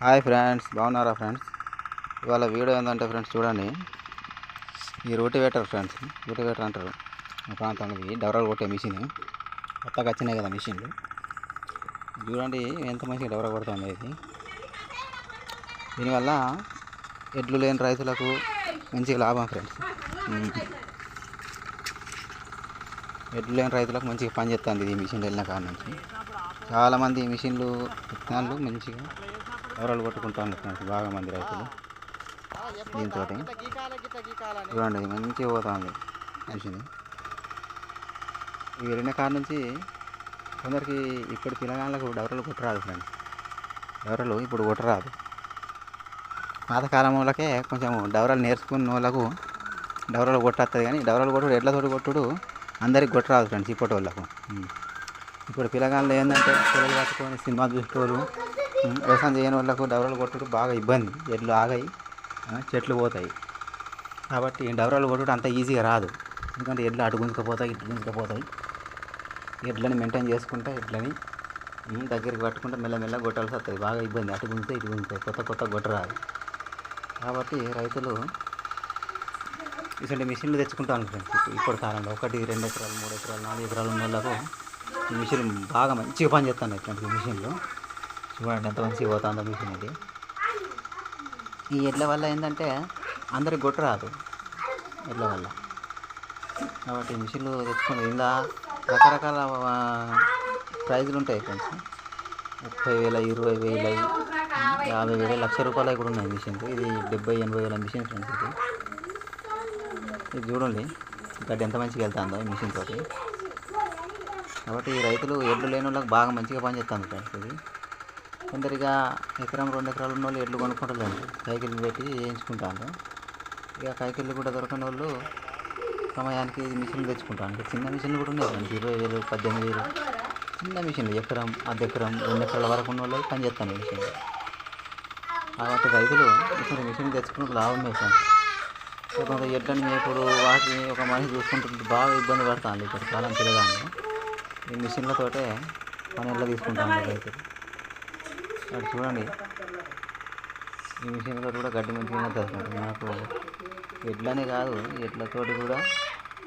Hi friends, బాగున్నారా friends? ఇవాళ video ఏంటంటే ఫ్రెండ్స్ చూడండి, ఈ రోటివేటర్ ఫ్రెండ్స్, రోటివేటర్ అంటారు మా ప్రాంతంలో. ఇది డవరాలు కొట్టే మిషన్, కొత్తగా వచ్చినాయి కదా మిషన్లు. చూడండి ఎంత మంచిగా డవరా కొడుతుంది ఇది. దీనివల్ల ఎడ్లు లేని రైతులకు మంచిగా లాభం ఫ్రెండ్స్. ఎడ్లు లేని రైతులకు మంచిగా పని చేస్తుంది ఈ మిషన్ వెళ్ళిన కాడ నుంచి. చాలామంది ఈ మిషన్లు విత్తనాలు మంచిగా డవరాలు కొట్టుకుంటాను ఫ్రెండ్స్, బాగా మంది రైతులు. దీంతో చూడండి మంచిగా పోతుంది మిషన్. ఇవి వెళ్ళిన కాడ నుంచి కొందరికి ఇప్పుడు పిల్లగాళ్ళకు డవరాలు కొట్టరాదు ఫ్రెండ్స్. డవరాలు ఇప్పుడు కొట్టరాదు. పాతకాలం వాళ్ళకే కొంచెం డవరాలు నేర్చుకున్న వాళ్ళకు డవరాలు కొట్టేస్తుంది, కానీ డవరాలు కొట్టుడు ఎడ్లతోటి కొట్టుడు అందరికి కొట్టరాదు ఫ్రెండ్స్ ఇప్పటి వాళ్ళకు. ఇప్పుడు పిల్లగాళ్ళు ఏంటంటే పిల్లలు పట్టుకొని సినిమా చూసేటోళ్ళు, వ్యవసాయం చేయని వాళ్ళకు డవరాలు కొట్టుడు బాగా ఇబ్బంది. ఎడ్లు ఆగాయి, చెట్లు పోతాయి. కాబట్టి డవరాలు కొట్టుడు అంత ఈజీగా రాదు. ఎందుకంటే ఎడ్లు అటు గుంజుకపోతాయి, ఇటు గుంజుకపోతాయి. ఎడ్లని మెయింటైన్ చేసుకుంటే ఎడ్లని దగ్గరికి పట్టుకుంటే మెల్లమెల్ల కొట్టాల్సి వస్తుంది. బాగా ఇబ్బంది, అటు గుంజితే ఇటు గుంజుతాయి, కొత్త కొట్టరాదు. కాబట్టి రైతులు ఇటువంటి మిషన్లు తెచ్చుకుంటాను ఫ్రెండ్స్. ఇప్పుడు కాలంలో 1, 2 ఎకరాలు, 3 ఎకరాలు, 4 ఎకరాలు ఉన్న వాళ్ళకు ఈ మిషన్ బాగా మంచిగా పని చేస్తాను. ఇట్లాంటి మిషన్లు చూడండి ఎంత మంచిగా పోతుందో మిషన్ ఇది. ఈ ఎడ్ల వల్ల ఏంటంటే అందరికి కొట్టు రాదు ఎడ్ల వల్ల. కాబట్టి మిషన్లు తెచ్చుకుని ఇలా రకరకాల ప్రైజులు ఉంటాయి ఫ్రెండ్స్. 30,000, 20,000, 50,000, ₹1,00,000 కూడా ఉన్నాయి మిషన్లు. ఇది 70,000, 80,000 మిషన్ ఫ్రెండ్స్. ఇది చూడండి గడ్డి ఎంత మంచిగా వెళ్తుందో ఈ మిషన్ తోటి. కాబట్టి రైతులు ఎడ్లు లేని వాళ్ళకి బాగా మంచిగా పనిచేస్తుంది ఫ్రెండ్స్ ఇది. కొందరిగా 1, 2 ఎకరాలు ఉన్న వాళ్ళు ఎడ్లు కొనుక్కుంటలేరు, కైకిళ్ళు పెట్టి వేయించుకుంటారు. ఇక కైకిళ్ళు కూడా దొరకని వాళ్ళు సమయానికి మిషన్లు తెచ్చుకుంటారు. చిన్న మిషన్లు కూడా ఉన్నాయి ఫ్రెండ్స్, 20,000, 18,000 చిన్న మిషన్లు. ఎకరం, అర్ధ ఎకరం, 2 ఎకరాల వరకు ఉన్న వాళ్ళు పనిచేస్తాను మిషన్లు. కాబట్టి రైతులు ఇప్పుడు మిషన్ తెచ్చుకున్న లాభమే ఫ్రెండ్స్. కొంత ఎడ్లని ఇప్పుడు వాటిని ఒక మనిషి చూసుకుంటుంటే బాగా ఇబ్బంది పడతాను ఇప్పుడు కాలం తిరగానే. ఈ మిషన్లతోటే పనుల్లో తీసుకుంటాను రైతులు. అటు చూడండి ఈ మిషన్లతో కూడా గడ్డి మంచిగా తెచ్చుకుంటాం. మనకు ఎడ్లనే కాదు, ఎడ్లతోటి కూడా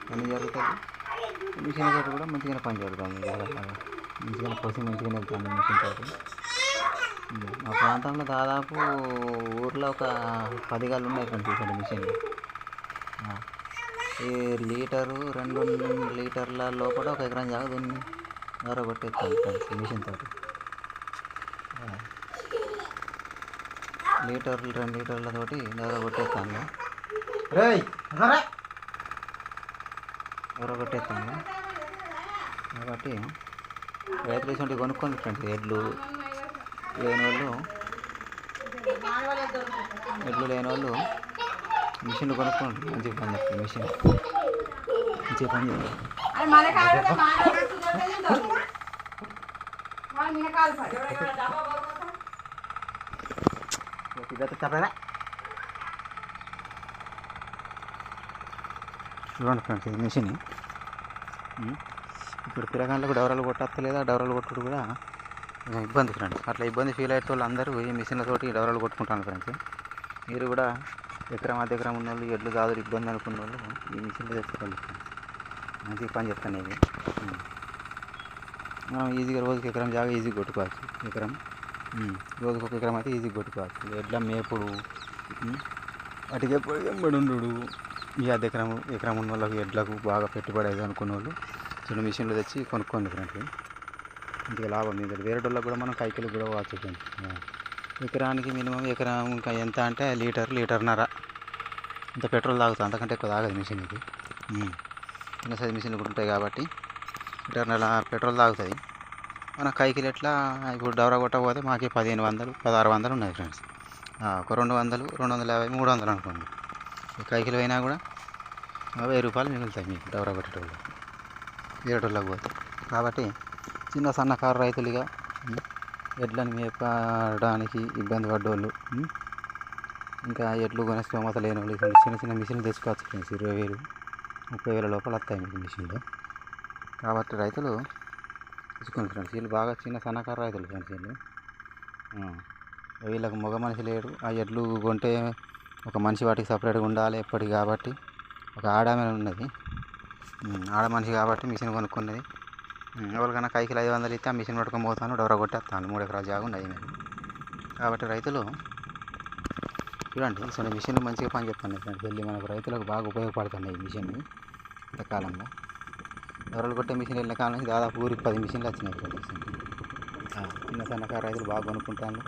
పని జరుగుతుంది. మిషన్లతో కూడా మంచిగానే పని జరుగుతుంది. మంచిగానే కోసి మంచిగానే వెళ్తాను మిషన్ తోటి. మా ప్రాంతంలో దాదాపు ఊర్లో ఒక 10 గళ్ళు ఉన్నాయి ఫ్రెండ్స్ మిషన్లు. ఈ లీటరు 2 లీటర్ల లోపల 1 ఎకరం జాగా దీన్ని ద్వారా కొట్టేస్తాను ఫ్రెండ్స్ మిషన్ తోటి. లీటర్లు 2 లీటర్లతోటి ద్వారా కొట్టేస్తాను, ద్వారా కొట్టేస్తాను. కాబట్టి రైతులు ఇటువంటి కొనుక్కోండి ఫ్రెండ్స్. ఎడ్లు లేని వాళ్ళు మిషన్లు కొనుక్కోండి. మంచిగా పని చేస్తుంది మిషన్, మంచిగా పని చేస్తుంది. చూడండి ఫ్రెండ్స్ ఇది మిషన్. ఇప్పుడు పిల్లగాళ్ళకు డవరాలు కొట్టలేదా, డవరాలు కొట్టుడు కూడా ఇబ్బంది ఫ్రెండ్స్. అట్లా ఇబ్బంది ఫీల్ అయ్యే వాళ్ళు అందరూ ఈ మిషన్లతోటి డవరాలు కొట్టుకుంటాను ఫ్రెండ్స్. మీరు కూడా ఎకరం, అర్ధ ఎకరం ఉన్న వాళ్ళు, ఎడ్లు కాదు ఇబ్బంది అనుకున్న వాళ్ళు ఈ మిషన్లు తెచ్చుకోవాలి. మంచిగా పని చేస్తాను ఇవి. మనం ఈజీగా రోజుకి ఎకరం జాగా ఈజీగా కొట్టుకోవచ్చు. ఎకరం రోజుకి 1 ఎకరం అయితే ఈజీగా కొట్టుకోవచ్చు. ఎడ్ల మేపుడు, వాటికి ఎప్పుడు ఎంబడి ఉండు. ఈ అర్ధ ఎకరం ఉన్న వాళ్ళకి ఎడ్లకు బాగా పెట్టుబడి అయితే అనుకున్న వాళ్ళు చిన్న మిషన్లు తెచ్చి కొనుక్కోండి ఫ్రెండ్స్. ఇంటికి లాభం మీద. వేరే వాళ్ళకి కూడా మనం కైకిలు కూడా వాచ్చు ఫ్రెండ్స్. ఎకరానికి మినిమం ఎకరం ఇంకా ఎంత అంటే లీటర్న్నర ఇంత పెట్రోల్ తాగుతుంది. అంతకంటే ఎక్కువ తాగదు మిషన్ ఇది. చిన్న సైజు మిషన్లు కూడా ఉంటాయి కాబట్టి లీటర్న్నర పెట్రోల్ తాగుతుంది. మన కైకిలు ఎట్లా ఇప్పుడు డవరా కొట్టకపోతే మాకు 1,500, 1,600 ఉన్నాయి ఫ్రెండ్స్. ఒక 200, 250, 300 అనుకోండి. ఈ కైకిలు అయినా కూడా ₹1000 మిగులుతాయి మీకు డవరా కొట్టేటోళ్ళు, వేరేటోళ్ళకి పోతే. కాబట్టి చిన్న సన్నకారు రైతులుగా ఎడ్లను మేపడానికి ఇబ్బంది పడ్డోళ్ళు, ఇంకా ఎడ్లు కొనే స్తోమత లేని వాళ్ళు చిన్న చిన్న మిషన్లు తెచ్చుకోవచ్చు ఫ్రెండ్స్. 20,000, 30,000 లోపల వస్తాయి మీకు మిషన్లు. కాబట్టి రైతులు తెచ్చుకోండి ఫ్రెండ్స్. వీళ్ళు బాగా చిన్న సన్నకారు రైతులు ఫ్రెండ్స్ వీళ్ళు. వీళ్ళకి మగ మనిషి లేడు. ఆ ఎడ్లు కొంటే ఒక మనిషి వాటికి సపరేట్గా ఉండాలి ఎప్పటికి కాబట్టి ఒక ఆడామె ఉన్నది. ఆడ మనిషి కాబట్టి మిషన్ కొనుక్కున్నది. ఎవరికైనా కైకిలు 500 ఇస్తే ఆ మిషన్ పట్టుకొని పోతాను, డోర కొట్టేస్తాను. 3 ఎకరాల జాగా ఉన్నది నాకు. కాబట్టి రైతులు చూడండి, ఇటువంటి మిషన్లు మంచిగా పనిచేస్తున్నాయి ఫ్రెండ్స్. వెళ్ళి మనకు రైతులకు బాగా ఉపయోగపడుతున్నాయి ఈ మిషన్లు ఇంతకాలంలో. డోరలు కొట్టే మిషన్ వెళ్ళిన కాలం నుంచి దాదాపు ఊరికి 10 మిషన్లు వచ్చినాయి ఫ్రెండ్స్. చిన్న సన్నకారు రైతులు బాగా కొనుక్కుంటాను.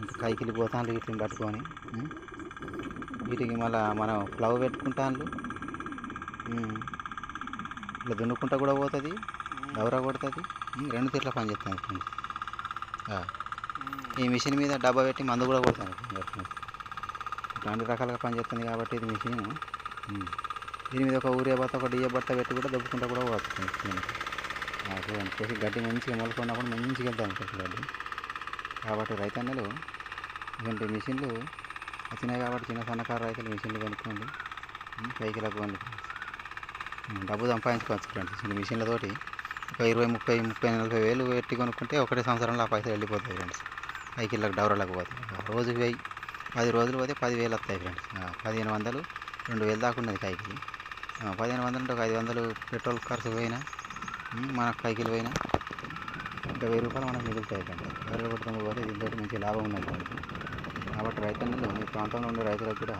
ఇంకా కైకిలి పోతాను వీటిని పట్టుకొని. వీటికి మళ్ళీ మనం ప్లవ్ పెట్టుకుంటాను. ఇట్లా దున్నుకుంటా కూడా పోతుంది, డౌరా కొడుతుంది. 2 తీట్ల పని చేస్తాను ఫ్రెండ్స్. ఈ మిషన్ మీద డబ్బా పెట్టి మందు కూడా కొడతాను ఫ్రెండ్స్. ఇట్లాంటి రకాలుగా పనిచేస్తుంది కాబట్టి ఇది మిషన్. దీని మీద ఒక ఊరియా బత్త, ఒక డిఏ బట్ట పెట్టి కూడా దొబ్బుకుంటా కూడా పోతుంది. చూడండి, చేసి గడ్డి మంచిగా మొలకున్నప్పుడు మంచిగా వెళ్తాను ఫ్రెండ్స్ గడ్డి. కాబట్టి రైతన్నలు ఇలాంటి మిషన్లు వచ్చినాయి కాబట్టి చిన్న సన్నకారు రైతులు మిషన్లు కొనుక్కోండి, కైకిలకు కొనుక్కోండి. డబ్బు సంపాదించుకోవచ్చు ఫ్రెండ్స్. చిన్న మిషన్లతోటి ఒక 20, 30, 40 వేలు పెట్టి కొనుక్కుంటే ఒకటే సంవత్సరంలో ఆ పైసలు వెళ్ళిపోతాయి ఫ్రెండ్స్. కైకిళ్ళకు డౌరాలకు పోతాయి. రోజుకి 1000, 10 రోజులు పోతే 10,000 వస్తాయి ఫ్రెండ్స్. 1500, 2000 దాకా ఉన్నది కైకిలి. 1500 అంటే ఒక 500 పెట్రోల్ ఖర్చు పోయినా, మనకు కైకిలు పోయినా ఇంకా 1000 రూపాయలు మనకు మిగులుతాయి ఫ్రెండ్స్. డౌరాలు కొట్టుకొని పోతే దీంతో మంచి లాభం ఉన్నది ఫ్రెండ్స్. కాబట్టి రైతన్నలు మీ ప్రాంతంలో ఉండే రైతులకు కూడా